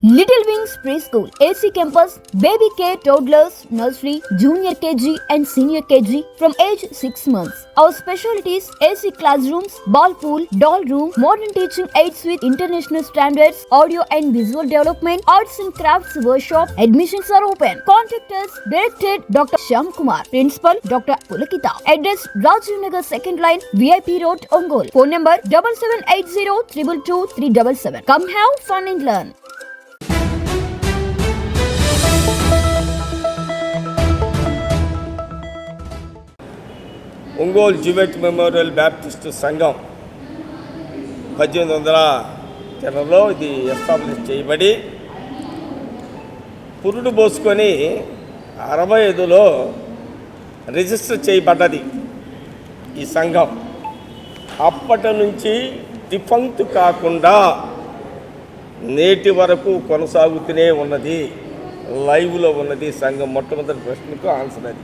Little Wings Preschool, AC Campus, Baby Care, Toddlers, Nursery, Junior KG and Senior KG from age 6 months. Our specialties: AC classrooms, ball pool, doll room, modern teaching aids with international standards, audio and visual development, arts and crafts workshop. Admissions are open. Contact us. Directed Dr. Shyam Kumar. Principal Dr. Pulakita. Address: Rajiv Nagar 2nd line, VIP Road, Ongole. Phone number 7780 222 377. Come have fun and learn. Ongole Jewett memorial baptist సంఘం 1810లో ఇది establish చేయబడి పురుడు పోసుకొని 65లో register చేయబడ్డది ఈ సంఘం. అప్పటి నుంచి డిఫంక్ట్ కాకుండా నేటి వరకు కొనసాగుతూనే ఉన్నది, లైవ్లో ఉన్నది సంఘం. మొట్టమొదటి ప్రశ్నకు ఆన్సర్ అది.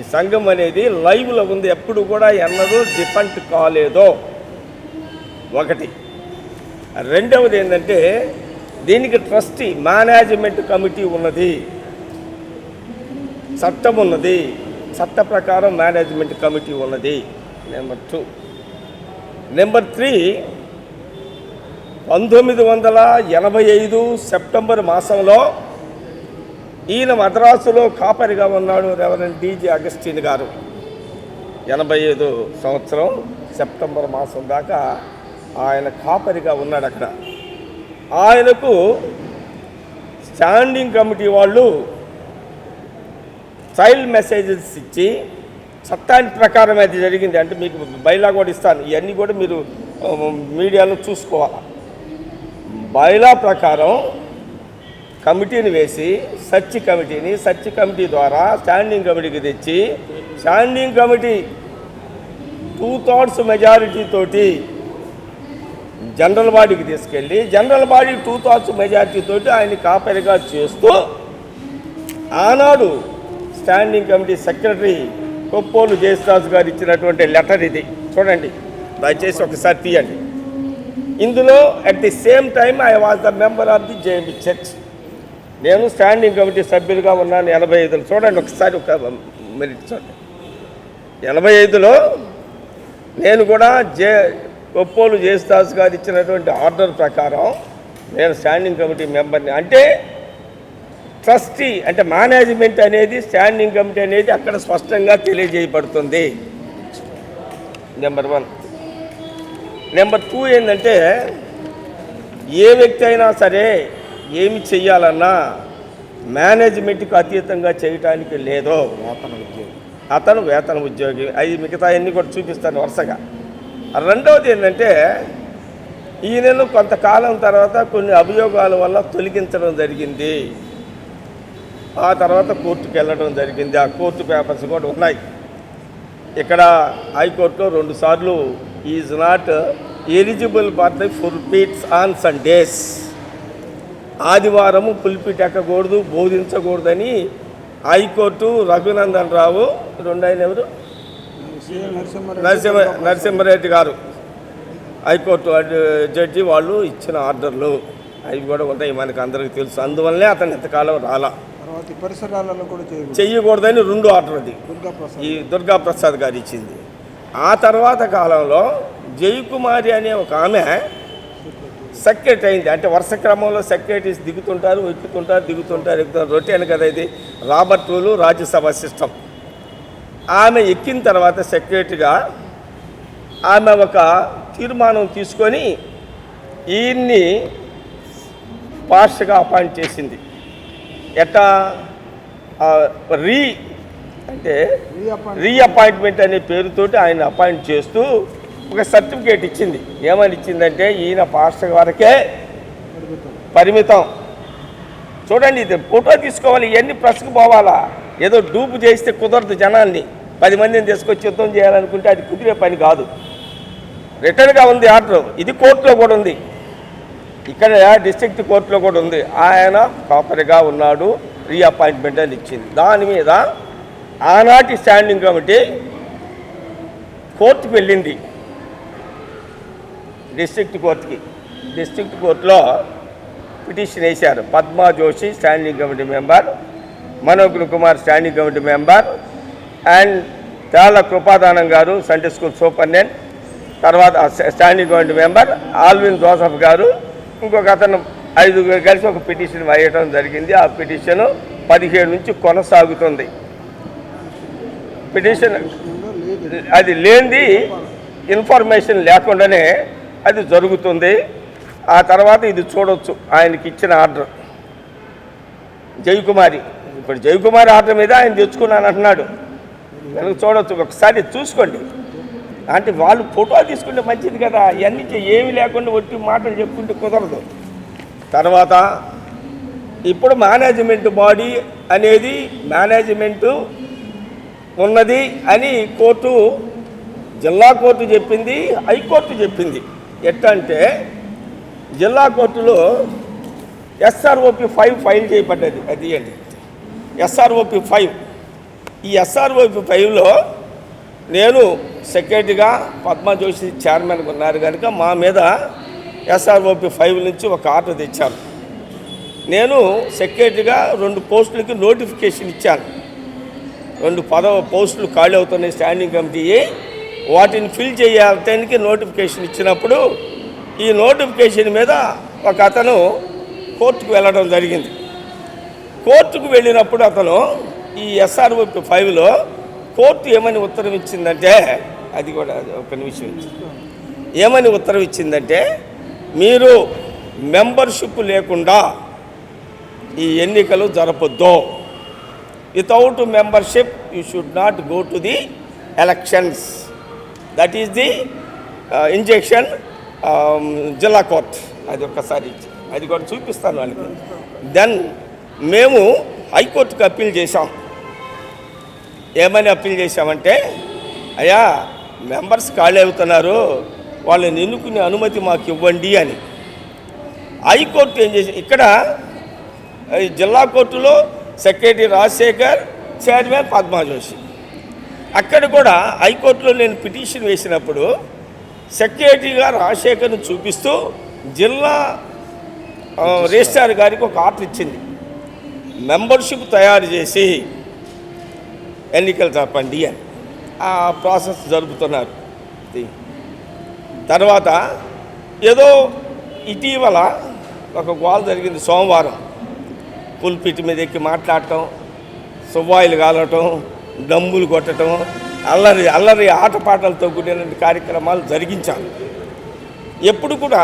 ఈ సంఘం అనేది లైవ్లో ఉంది, ఎప్పుడు కూడా ఎన్నడూ డిఫంక్ట్ కాలేదో ఒకటి. రెండవది ఏంటంటే దీనికి ట్రస్టీ మేనేజ్మెంట్ కమిటీ ఉన్నది, చట్టం ఉన్నది, చట్ట ప్రకారం మేనేజ్మెంట్ కమిటీ ఉన్నది. నెంబర్ 2. నెంబర్ 3, 1985 సెప్టెంబర్ మాసంలో ఈయన మద్రాసులో కాపరిగా ఉన్నాడు రెవరెండ్ డీజీ అగస్టిన్ గారు. 85 సంవత్సరం సెప్టెంబర్ మాసం దాకా ఆయన కాపరిగా ఉన్నాడు అక్కడ. ఆయనకు స్టాండింగ్ కమిటీ వాళ్ళు చైల్డ్ మెసేజెస్ ఇచ్చి చట్టానికి ప్రకారం అది జరిగింది. అంటే మీకు బైలా కూడా ఇస్తాను, ఇవన్నీ కూడా మీరు మీడియాలో చూసుకోవాలి. బైలా ప్రకారం కమిటీని వేసి సర్చ్ కమిటీ ద్వారా స్టాండింగ్ కమిటీకి తెచ్చి స్టాండింగ్ కమిటీ 2/3 మెజారిటీ తోటి జనరల్ బాడీకి తీసుకెళ్ళి జనరల్ బాడీ 2/3 మెజారిటీ తోటి ఆయన కాపరిగా చేస్తూ ఆనాడు స్టాండింగ్ కమిటీ సెక్రటరీ కొప్పోలు జయశ్రాజు గారు ఇచ్చినటువంటి లెటర్ ఇది చూడండి, దయచేసి ఒకసారి తీయండి. ఇందులో at the same time I was the member of the JMB church. నేను స్టాండింగ్ కమిటీ సభ్యులుగా ఉన్నాను 85లో. చూడండి ఒకసారి ఒక మెరిట్ చూడండి. 85లో నేను కూడా కొప్పోలు జయశ్రాజు గారు ఇచ్చినటువంటి ఆర్డర్ ప్రకారం నేను స్టాండింగ్ కమిటీ మెంబర్ని. అంటే ట్రస్టీ అంటే మేనేజ్మెంట్ అనేది స్టాండింగ్ కమిటీ అనేది అక్కడ స్పష్టంగా తెలియజేయబడుతుంది. నెంబర్ 1. నెంబర్ 2 ఏంటంటే ఏ వ్యక్తి అయినా సరే ఏమి చెయ్యాలన్నా మేనేజ్మెంట్కి అతీతంగా చేయటానికి లేదో అతను వేతన ఉద్యోగి. అవి మిగతా అన్నీ కూడా చూపిస్తాను వరుసగా. రెండవది ఏంటంటే ఈయనను కొంతకాలం తర్వాత కొన్ని అభియోగాల వల్ల తొలగించడం జరిగింది. ఆ తర్వాత కోర్టుకు వెళ్ళడం జరిగింది. ఆ కోర్టు పేపర్స్ కూడా ఉన్నాయి. ఇక్కడ హైకోర్టులో 2 సార్లు is not eligible for the pulpits on Sundays. ఆదివారము పుల్పిట్ ఎక్కకూడదు, బోధించకూడదని హైకోర్టు రఘునందన్ రావు, ఆయన ఎవరు నరసింహారెడ్డి గారు హైకోర్టు జడ్జి వాళ్ళు ఇచ్చిన ఆర్డర్లు అవి కూడా ఉంటాయి, మనకు అందరికీ తెలుసు. అందువల్లనే అతను ఎంతకాలం రాలా, చెయ్యకూడదని 2 ఆర్డర్ అది ఈ దుర్గాప్రసాద్ గారు ఇచ్చింది. ఆ తర్వాత కాలంలో జయకుమారి అనే ఒక ఆమె సెక్రటరీ అయింది. అంటే వరుస క్రమంలో సెక్రటరీస్ దిగుతుంటారు, ఎక్కుతుంటారు. రొటీన్ కదా ఇది, రాబర్ట్ రూలు రాజ్యసభ సిస్టమ్. ఆమె ఎక్కిన తర్వాత సెక్రటరీగా ఆమె ఒక తీర్మానం తీసుకొని ఈయన్ని పాస్ట్గా అపాయింట్ చేసింది. ఎట్టా రీఅపాయింట్మెంట్ అనే పేరుతోటి ఆయన అపాయింట్ చేస్తూ ఒక సర్టిఫికేట్ ఇచ్చింది. ఏమని ఇచ్చిందంటే ఈయన పాస్టర్ వరకే పరిమితం. చూడండి, ఇది ఫోటో తీసుకోవాలి, ఇవన్నీ ప్రెస్కి పోవాలా. ఏదో డూపు చేస్తే కుదరదు. జనాల్ని 10 మందిని తీసుకొచ్చి యుద్ధం చేయాలనుకుంటే అది కుదిరే పని కాదు. రిటర్న్గా ఉంది ఆర్డర్. ఇది కోర్టులో కూడా ఉంది, ఇక్కడ డిస్ట్రిక్ట్ కోర్టులో కూడా ఉంది. ఆయన కాపరిగా ఉన్నాడు, రీఅపాయింట్మెంట్ అని ఇచ్చింది. దాని మీద ఆనాటి స్టాండింగ్ కమిటీ కోర్టుకు వెళ్ళింది, డిస్ట్రిక్ట్ కోర్టుకి. డిస్ట్రిక్ట్ కోర్టులో పిటిషన్ వేశారు. Padma Joshi standing committee member, Manoj Kumar standing committee member, and Talla Krupadanam garu Sunday school superintendent, తర్వాత standing committee member Alvin Joseph garu, ఇంకొక అతను 5 కలిసి ఒక పిటిషన్ వేయటం జరిగింది. ఆ పిటిషన్ 17 నుంచి కొనసాగుతుంది. పిటిషన్ అది లేనిది ఇన్ఫర్మేషన్ లేకుండానే అది జరుగుతుంది. ఆ తర్వాత ఇది చూడవచ్చు, ఆయనకి ఇచ్చిన ఆర్డర్ జయకుమారి. ఇప్పుడు జయకుమారి ఆర్డర్ మీద ఆయన తెచ్చుకున్నాను అంటున్నాడు. కనుక చూడవచ్చు, ఒకసారి చూసుకోండి. అంటే వాళ్ళు ఫోటో తీసుకుంటే మంచిది కదా, ఇవన్నీ ఏమి లేకుండా ఒట్టి మాటలు చెప్పుకుంటే కుదరదు. తర్వాత ఇప్పుడు మేనేజ్మెంట్ బాడీ అనేది మేనేజ్మెంటు ఉన్నది అని కోర్టు, జిల్లా కోర్టు చెప్పింది, హైకోర్టు చెప్పింది. ఎట్టంటే జిల్లా కోర్టులో ఎస్ఆర్ఓపి 5 ఫైల్ చేయబడ్డది. అది అండి ఎస్ఆర్ఓపి 5. ఈ ఎస్ఆర్ఓపి 5లో నేను సెక్రటరీగా, పద్మా జోషి చైర్మన్గా ఉన్నారు కనుక మా మీద ఎస్ఆర్ఓపి 5 నుంచి ఒక ఆర్డర్ తెచ్చాను. నేను సెక్రటరీగా 2 పోస్టులకి నోటిఫికేషన్ ఇచ్చాను. 2 పోస్టులు ఖాళీ అవుతున్నాయి స్టాండింగ్ కమిటీ, వాటిని ఫిల్ చేయడానికి నోటిఫికేషన్ ఇచ్చినప్పుడు ఈ నోటిఫికేషన్ మీద ఒక అతను కోర్టుకు వెళ్ళడం జరిగింది. కోర్టుకు వెళ్ళినప్పుడు అతను ఈ ఎస్ఆర్ఓపి 5లో కోర్టు ఏమని ఉత్తరం ఇచ్చిందంటే, అది కూడా ఒక నిమిషం ఏమని ఉత్తరం ఇచ్చిందంటే, మీరు మెంబర్షిప్ లేకుండా ఈ ఎన్నికలు జరపొద్దు. Without membership you should not go to the elections. That is the injunction జిల్లా కోర్ట్. అది ఒక్కసారి అది కూడా చూపిస్తాను వాళ్ళకి. దెన్ మేము హైకోర్టుకి అప్పీల్ చేశాం. ఏమని అప్పీల్ చేశామంటే, అయ్యా మెంబర్స్ ఖాళీ అవుతున్నారు, వాళ్ళని ఎన్నుకునే అనుమతి మాకు ఇవ్వండి అని. హైకోర్టు ఏం చేసి, ఇక్కడ జిల్లా కోర్టులో సెక్రటరీ రాజశేఖర్, చైర్మన్ పద్మా జోషి. అక్కడ కూడా హైకోర్టులో నేను పిటిషన్ వేసినప్పుడు సెక్రటరీగా రాజశేఖర్ను చూపిస్తూ జిల్లా రిజిస్ట్రార్ గారికి ఒక ఆర్డర్ ఇచ్చింది. మెంబర్షిప్ తయారు చేసి ఎన్నికలు జరపండి అని. ఆ ప్రాసెస్ జరుపుతున్నారు. తర్వాత ఏదో ఇటీవల ఒక గోల జరిగింది. సోమవారం పుల్పిట్ మీద ఎక్కి మాట్లాడటం, సువ్వాయిలు కాలటం, డమ్ములు కొట్టడం, అల్లరి ఆటపాటలతో కూడిన కార్యక్రమాలు జరిగించాలి. ఎప్పుడు కూడా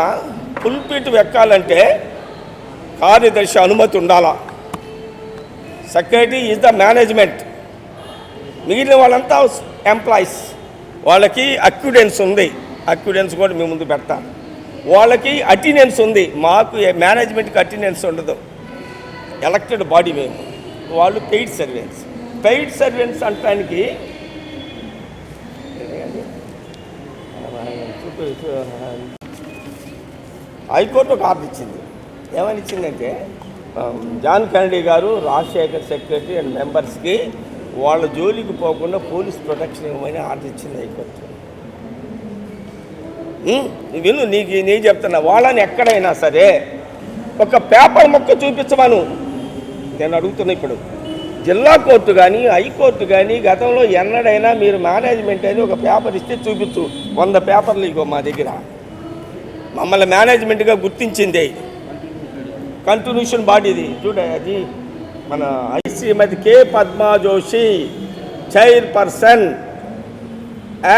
పుల్పిట్ ఎక్కాలంటే కార్యదర్శి అనుమతి ఉండాలా. సెక్రటరీ ఈజ్ ద మేనేజ్మెంట్, మిగిలిన వాళ్ళంతా ఎంప్లాయీస్. వాళ్ళకి అక్యూడెన్స్ ఉంది, అక్యూడెన్స్ కూడా మీ ముందు పెడతాను. వాళ్ళకి అటెండెన్స్ ఉంది, మాకు మేనేజ్మెంట్కి అటెండెన్స్ ఉండదు. ఎలక్టెడ్ బాడీ మేము, వాళ్ళు పెయిడ్ సర్వెంట్స్. పెయిడ్ సర్వెంట్స్ అంటానికి హైకోర్టు ఒక ఆర్డర్ ఇచ్చింది. ఏమని ఇచ్చిందంటే, జాన్ కెనడీ గారు రాజశేఖర్ సెక్రటరీ అండ్ మెంబర్స్కి వాళ్ళ జోలికి పోకుండా పోలీస్ ప్రొటెక్షన్ ఇవ్వమని ఆర్డర్ ఇచ్చింది హైకోర్టు. విను, నీకు చెప్తున్నా, వాళ్ళని ఎక్కడైనా సరే ఒక పేపర్ మొక్క చూపించమను నేను అడుగుతున్నా. ఇప్పుడు జిల్లా కోర్టు కానీ హైకోర్టు కానీ గతంలో ఎన్నడైనా మీరు మేనేజ్మెంట్ అని ఒక పేపర్ ఇస్తే చూపించు. 100 పేపర్లు ఇగో మా దగ్గర మమ్మల్ని మేనేజ్మెంట్గా గుర్తించింది కంటిన్యూషన్ బాడీది చూడ. అది మన Srimathi K Padma Joshi chairperson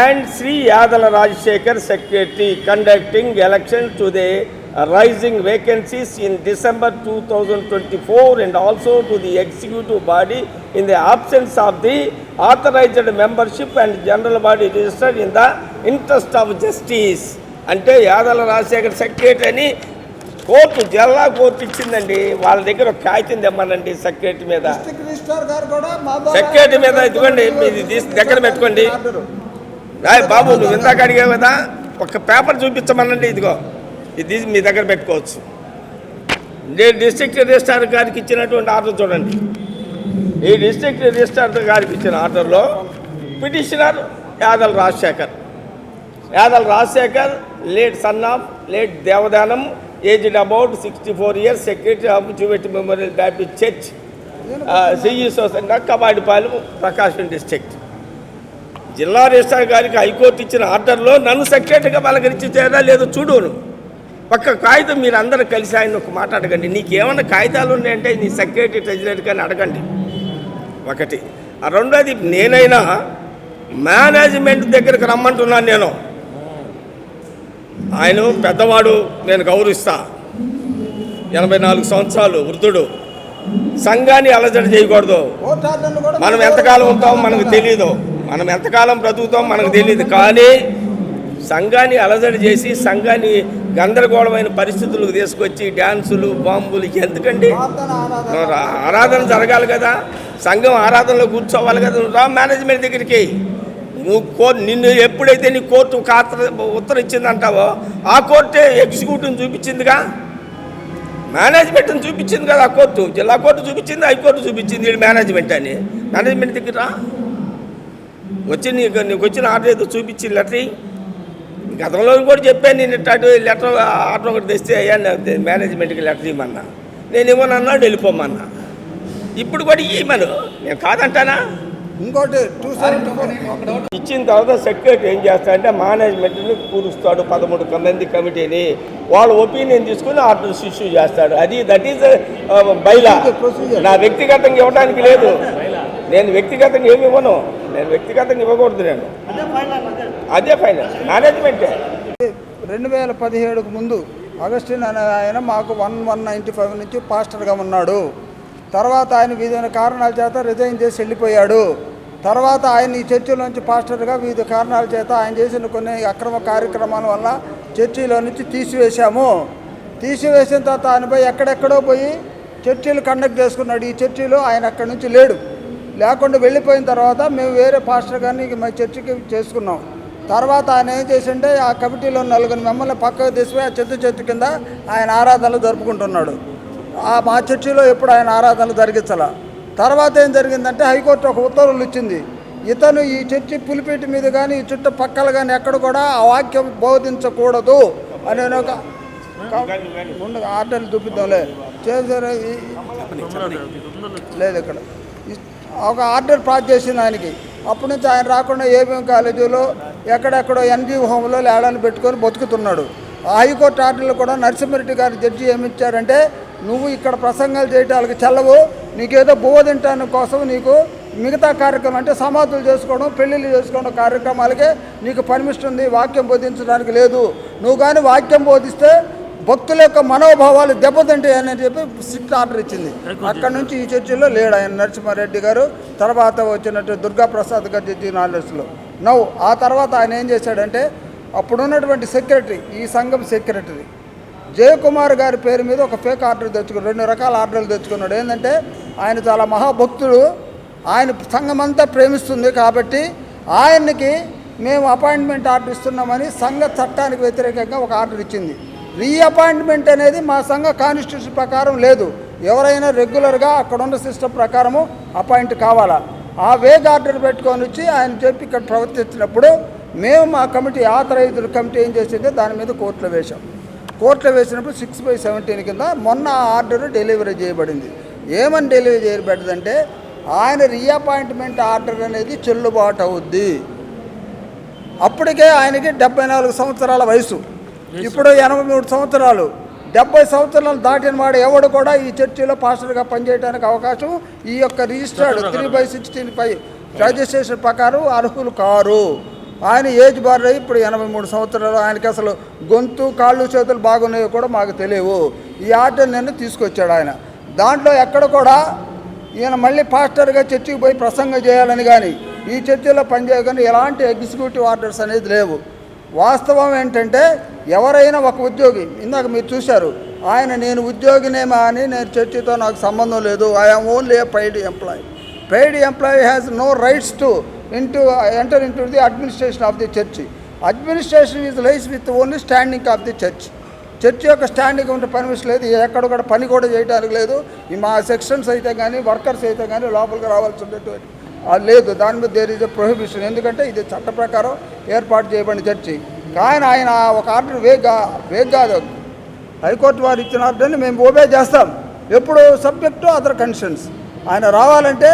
and Sri Yadala Rajasekhar secretary conducting election to the rising vacancies in December 2024 and also to the executive body in the absence of the authorized membership and general body registered in the interest of justice. అంటే Yadala Rajasekhar secretary అని court, జిల్లా court ఇచ్చిందండి. వాళ్ళ దగ్గర ఒక కాగితం తెమ్మనండి secretary మీద. Secretary మీద ఇదిగోండి, ఇది దగ్గర పెట్టుకోండి. బాబు నువ్వు ఇందాక అడిగావు కదా, ఒక పేపర్ చూపించమనండి. ఇదిగో ఇది మీ దగ్గర పెట్టుకోవచ్చు. డిస్ట్రిక్ట్ రిజిస్ట్రార్ గారికి ఇచ్చినటువంటి ఆర్డర్ చూడండి. ఈ డిస్ట్రిక్ట్ రిజిస్ట్రార్ గారికి ఇచ్చిన ఆర్డర్లో petitioner Yadala Rajasekhar, late son of late Devadanam aged about 64 years, secretary of Jewett memorial baptist church, CE society, Kabadipalem, Prakasam district. జిల్లా రిజిస్ట్రార్ గారికి హైకోర్టు ఇచ్చిన ఆర్డర్లో నన్ను సెక్రటరీగా పలకరించారా లేదో చూడును. ఒక్క కాగితం మీరు అందరూ కలిసి ఆయన ఒక మాట అడగండి, నీకేమన్నా కాగితాలు ఉన్నాయంటే నీ సెక్రటరీ ట్రెజరీ కానీ అడగండి. ఒకటి. రెండోది, నేనైనా మేనేజ్మెంట్ దగ్గరకు రమ్మంటున్నాను. నేను ఆయన పెద్దవాడు, నేను గౌరవిస్తా, 84 సంవత్సరాలు వృద్ధుడు. సంఘాన్ని అలజడి చేయకూడదు. మనం ఎంతకాలం ఉంటామో మనకు తెలియదు, మనం ఎంతకాలం బ్రతుకుతాం మనకు తెలియదు. కానీ సంఘాన్ని అలజడి చేసి సంఘాన్ని గందరగోళమైన పరిస్థితులకు తీసుకొచ్చి డ్యాన్సులు, బాంబులు ఎందుకండి? ఆరాధన జరగాలి కదా, సంఘం ఆరాధనలో కూర్చోవాలి కదా. రా మేనేజ్మెంట్ దగ్గరికి. నువ్వు నిన్ను ఎప్పుడైతే నీ కోర్టు ఉత్తరం ఇచ్చిందంటావో ఆ కోర్టే ఎగ్జిక్యూటివ్ని చూపించిందిగా, మేనేజ్మెంట్ని చూపించింది కదా. ఆ కోర్టు, జిల్లా కోర్టు చూపించింది, హైకోర్టు చూపించింది. వీడు మేనేజ్మెంట్ అని. మేనేజ్మెంట్ దగ్గర వచ్చి నీకు వచ్చిన ఆర్డర్ ఏదో చూపించి లెటర్. గతంలో కూడా చెప్పాను, నేను లెటర్ ఆర్డర్ ఒకటి తెస్తే అయ్యా మేనేజ్మెంట్కి లెటర్ ఇవ్వమన్నా, నేను ఇవ్వనన్నా వెళ్ళిపోమన్నా. ఇప్పుడు కూడా ఇవ్వమను, నేను కాదంటానా? ఇంకోటి ఇచ్చిన తర్వాత సెక్రటరీ ఏం చేస్తాడంటే మేనేజ్మెంట్ని కూరుస్తాడు, 13 మంది కమిటీని. వాళ్ళ ఒపీనియన్ తీసుకుని ఆర్డర్స్ ఇష్యూ చేస్తాడు. That is bylaw. నా వ్యక్తిగతంగా ఇవ్వడానికి లేదు, నేను వ్యక్తిగతంగా ఏమి ఇవ్వను, నేను వ్యక్తిగతంగా ఇవ్వకూడదు. నేను అదే ఫైనల్ మేనేజ్మెంటే. 2017కు ముందు అగస్టిన్ అనే ఆయన మాకు 1195 నుంచి పాస్టర్గా ఉన్నాడు. తర్వాత ఆయన వివిధ కారణాల చేత రిజైన్ చేసి వెళ్ళిపోయాడు. తర్వాత ఆయన ఈ చర్చిలో నుంచి పాస్టర్గా వివిధ కారణాల చేత ఆయన చేసిన కొన్ని అక్రమ కార్యక్రమాల వల్ల చర్చిలో నుంచి తీసివేశాము. తీసివేసిన తర్వాత ఆయన పోయి ఎక్కడెక్కడో పోయి చర్చిలు కండక్ట్ చేసుకున్నాడు. ఈ చర్చిలో ఆయన అక్కడి నుంచి లేడు. లేకుండా వెళ్ళిపోయిన తర్వాత మేము వేరే పాస్టర్ గారిని మా చర్చికి చేసుకున్నాం. తర్వాత ఆయన ఏం చేసిండే ఆ కమిటీలో 4 మిమ్మల్ని పక్కకు తీసిపోయి ఆ చెట్టు కింద ఆయన ఆరాధనలు జరుపుకుంటున్నాడు. మా చర్చిలో ఎప్పుడు ఆయన ఆరాధనలు జరిగించాల. తర్వాత ఏం జరిగిందంటే హైకోర్టు ఒక ఉత్తర్వులు ఇచ్చింది, ఇతను ఈ చర్చి పులిపేట మీద కానీ ఈ చుట్టుపక్కల కానీ ఎక్కడ కూడా ఆ వాక్యం బోధించకూడదు అని ఒక ముందు ఆర్డర్లు చూపిద్దాంలే చేశారు. లేదు ఇక్కడ ఒక ఆర్డర్ పాస్ చేసింది ఆయనకి. అప్పటి నుంచి ఆయన రాకుండా ఏబిఎం కాలేజీలో ఎక్కడెక్కడో ఎన్జిఓ హోమ్లో లేడాన్ని పెట్టుకొని బతుకుతున్నాడు. హైకోర్టు ఆర్డర్లు కూడా నరసింహారెడ్డి గారు జడ్జి ఏమిచ్చారంటే, నువ్వు ఇక్కడ ప్రసంగాలు చేయడానికి చెల్లవు, నీకేదో బోధించడానికి కోసం నీకు మిగతా కార్యక్రమం అంటే సమాధులు చేసుకోవడం, పెళ్ళిళ్ళు చేసుకోవడం కార్యక్రమాలకే నీకు పర్మిషన్ ఉంది, వాక్యం బోధించడానికి లేదు. నువ్వు కానీ వాక్యం బోధిస్తే భక్తుల యొక్క మనోభావాలు దెబ్బతింటాయని చెప్పి స్ట్రిక్ట్ ఆర్డర్ ఇచ్చింది. అక్కడి నుంచి ఈ చర్చిలో లేడు ఆయన నరసింహారెడ్డి గారు. తర్వాత వచ్చినట్టు దుర్గాప్రసాద్ గారు జడ్జి నాలెడ్జ్లో ఆ తర్వాత ఆయన ఏం చేశాడంటే, అప్పుడున్నటువంటి సెక్రటరీ, ఈ సంఘం సెక్రటరీ జయకుమార్ గారి పేరు మీద ఒక ఫేక్ ఆర్డర్ తెచ్చుకున్నాడు. 2 రకాల ఆర్డర్లు తెచ్చుకున్నాడు. ఏంటంటే ఆయన చాలా మహాభక్తుడు, ఆయన సంఘం అంతా ప్రేమిస్తుంది కాబట్టి ఆయనకి మేము అపాయింట్మెంట్ ఆర్డర్ ఇస్తున్నామని సంఘ చట్టానికి వ్యతిరేకంగా ఒక ఆర్డర్ ఇచ్చింది. రీఅపాయింట్మెంట్ అనేది మా సంఘ కాన్స్టిట్యూషన్ ప్రకారం లేదు. ఎవరైనా రెగ్యులర్గా అక్కడున్న సిస్టమ్ ప్రకారము అపాయింట్ కావాలా. ఆ వేగ్ ఆర్డర్ పెట్టుకొని వచ్చి ఆయన చెప్పి ఇక్కడ ప్రవర్తించినప్పుడు మేము మా కమిటీ ఆథరైజ్డ్ కమిటీ ఏం చేసిందో దాని మీద కోర్టులో వేశాం. కోర్టులో వేసినప్పుడు 6/17 కింద మొన్న ఆర్డర్ డెలివరీ చేయబడింది. ఏమని డెలివరీ చేయబడిందంటే, ఆయన రీఅపాయింట్మెంట్ ఆర్డర్ అనేది చెల్లుబాటు అవుద్ది. అప్పటికే ఆయనకి 74 సంవత్సరాల వయసు, ఇప్పుడు 83 సంవత్సరాలు. 70 సంవత్సరాలు దాటిన వాడు ఎవడు కూడా ఈ చర్చిలో పాస్టర్గా పనిచేయడానికి అవకాశం ఈ యొక్క రిజిస్టర్డ్ 3/16 రిజిస్ట్రేషన్ ప్రకారం అర్హులు కారు. ఆయన ఏజ్ బార్ అయ్యి ఇప్పుడు 83 సంవత్సరాలు. ఆయనకి అసలు గొంతు, కాళ్ళు, చేతులు బాగున్నాయో కూడా మాకు తెలియవు. ఈ ఆర్డర్ నేను తీసుకొచ్చాడు ఆయన. దాంట్లో ఎక్కడ కూడా ఈయన మళ్ళీ పాస్టర్గా చర్చికి పోయి ప్రసంగం చేయాలని కానీ ఈ చర్చిలో పనిచేయగానే ఎలాంటి ఎగ్జిక్యూటివ్ ఆర్డర్స్ అనేది లేవు. వాస్తవం ఏంటంటే, ఎవరైనా ఒక ఉద్యోగి, ఇందాక మీరు చూశారు ఆయన, నేను ఉద్యోగినేమా అని, నేను చర్చితో నాకు సంబంధం లేదు, I'm only a paid employee. Paid employee has no rights to enter into the administration of the church. Administration is lies with only standing of the church. Church యొక్క స్టాండింగ్ ఉంటే పర్మిషన్ లేదు, ఎక్కడ కూడా పని కూడా చేయడానికి లేదు. ఈ మా సెక్షన్స్ అయితే కానీ వర్కర్స్ అయితే కానీ లోపలికి రావాల్సి ఉండేటువంటి లేదు. దాని మీద దేర్ ఈజ్ ఎ ప్రొహిబిషన్. ఎందుకంటే ఇది చట్ట ప్రకారం ఏర్పాటు చేయబడిన చర్చి. కానీ ఆయన ఒక ఆర్డర్ వేగ్ కాదు, హైకోర్టు వారు ఇచ్చిన ఆర్డర్ని మేము ఓబే చేస్తాం. ఎప్పుడు సబ్జెక్ట్ టు అదర్ కండిషన్స్. ఆయన రావాలంటే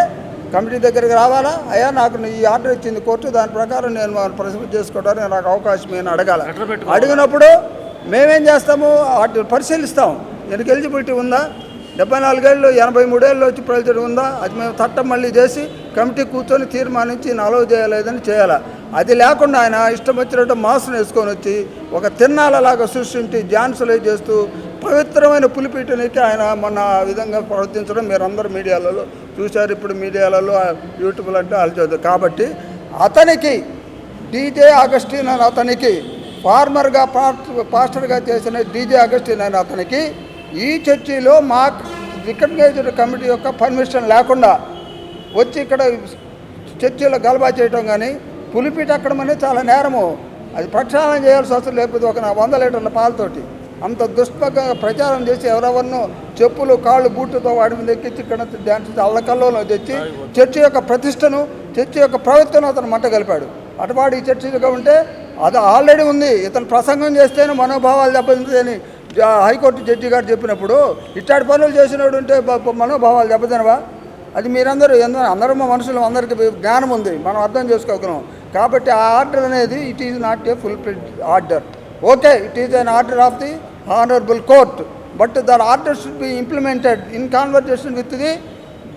కమిటీ దగ్గరికి రావాలా, అయ్యా నాకు ఈ ఆర్డర్ ఇచ్చింది కోర్టు, దాని ప్రకారం నేను ప్రొసీడ్ చేసుకోవడానికి నాకు అవకాశం నేను అడగాల. అడిగినప్పుడు మేమేం చేస్తాము, పరిశీలిస్తాం. ఎందుకు ఎలిజిబిలిటీ ఉందా, 74 ఏళ్ళు 83 ఏళ్ళు వచ్చి ప్రజలు ఉందా, అది మేము చట్టం మళ్ళీ చేసి కమిటీ కూర్చొని తీర్మానించి అలౌ చేయలేదని చేయాలా. అది లేకుండా ఆయన ఇష్టం వచ్చినట్టు మాస్ను వేసుకొని వచ్చి ఒక తిన్నాలలాగా సృష్టించి ఝాన్సులు చేస్తూ పవిత్రమైన పులిపీటనికి ఆయన మొన్న ఆ విధంగా ప్రవర్తించడం మీరందరూ మీడియాలలో చూశారు. ఇప్పుడు మీడియాలలో యూట్యూబ్లో అంటే అలచదు. కాబట్టి అతనికి డీజే అగస్టిన్ అని అతనికి ఫార్మర్గా పాస్టర్గా చేసిన డీజే అగస్టిన్ అని అతనికి ఈ చర్చిలో మా రికగ్నైజ్డ్ కమిటీ యొక్క పర్మిషన్ లేకుండా వచ్చి ఇక్కడ చర్చిలో గలబా చేయటం కానీ పులిపీట అక్కడం అనేది చాలా నేరము. అది ప్రక్షాళన చేయాల్సి వస్తుంది. లేకపోతే ఒక 100 లీటర్ల పాలతోటి అంత దుష్పంగా ప్రచారం చేసి ఎవరెవరినో చెప్పులు కాళ్ళు బూట్లతో వాడి మీద ఎక్కించి ఇక్కడ డ్యాన్స్ అల్లకల్లోలో తెచ్చి చర్చి యొక్క ప్రతిష్టను, చర్చి యొక్క ప్రవర్తన అతను మంట కలిపాడు. అటువాడు ఈ చర్చిగా ఉంటే అది ఆల్రెడీ ఉంది. ఇతను ప్రసంగం చేస్తేనే మనోభావాలు దెబ్బతిని హైకోర్టు జడ్జి గారు చెప్పినప్పుడు ఇట్లాంటి పనులు చేసినప్పుడు ఉంటే మనోభావాలు దెబ్బతినవా? అది మీరందరూ అందరూ మనుషులు, అందరికీ జ్ఞానం ఉంది, మనం అర్థం చేసుకోగలం. కాబట్టి ఆ ఆర్డర్ అనేది it is not a full fledged order. Okay, it is an order of the honourable court, but that order should be implemented in conversation with the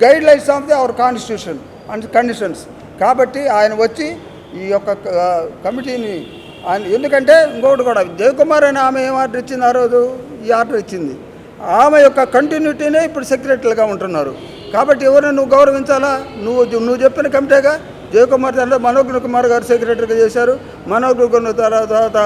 guide lines of the our constitution and conditions. కాబట్టి ఆయన వచ్చి ఈ యొక్క కమిటీని ఆయన, ఎందుకంటే ఇంకొకటి కూడా జయకుమార్ అని ఆమె ఏం ఆర్డర్ ఇచ్చింది, ఆ రోజు ఈ ఆర్డర్ ఇచ్చింది. ఆమె యొక్క కంటిన్యూటీనే ఇప్పుడు సెక్రటరీగా ఉంటున్నారు. కాబట్టి ఎవరిని నువ్వు గౌరవించాలా? నువ్వు చెప్పిన కమిటీగా జయకుమార్ తర్వాత మనోజ్ కుమార్ గారు సెక్రటరీగా చేశారు, మనోజ్ కుమార్ తర్వాత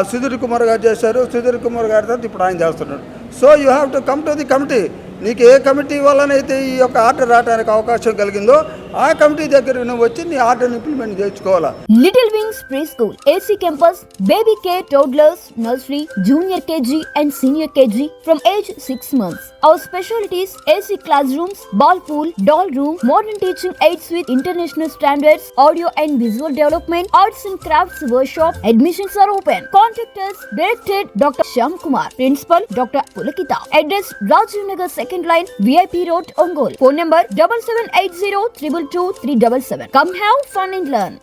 సుధీర్ కుమార్ గారు చేశారు, సుధీర్ కుమార్ గారి తర్వాత ఇప్పుడు ఆయన చేస్తున్నాడు. So you have to come to the committee. నీకు ఏ కమిటీ వల్లనైతే ఈ యొక్క ఆర్డర్ రావడానికి అవకాశం కలిగిందో ఆ కమిటీ దగ్గర నువ్వు వచ్చి నీ ఆర్డర్ని ఇంప్లిమెంట్ చేసుకోవాలా. Little wings pre school AC campus, baby care, toddlers, nursery, junior KG and senior KG from age 6 months. Our specialties: AC classrooms, ball pool, doll room, modern teaching aids with international standards, audio and visual development, arts and crafts workshop. Admissions are open. Contact us. Directed Dr. Shyam Kumar. Principal Dr. Pulakita. Address: Rajiv Nagar 2nd line, VIP Road, Ongole. Phone number 7780 222 377. Come have fun and learn.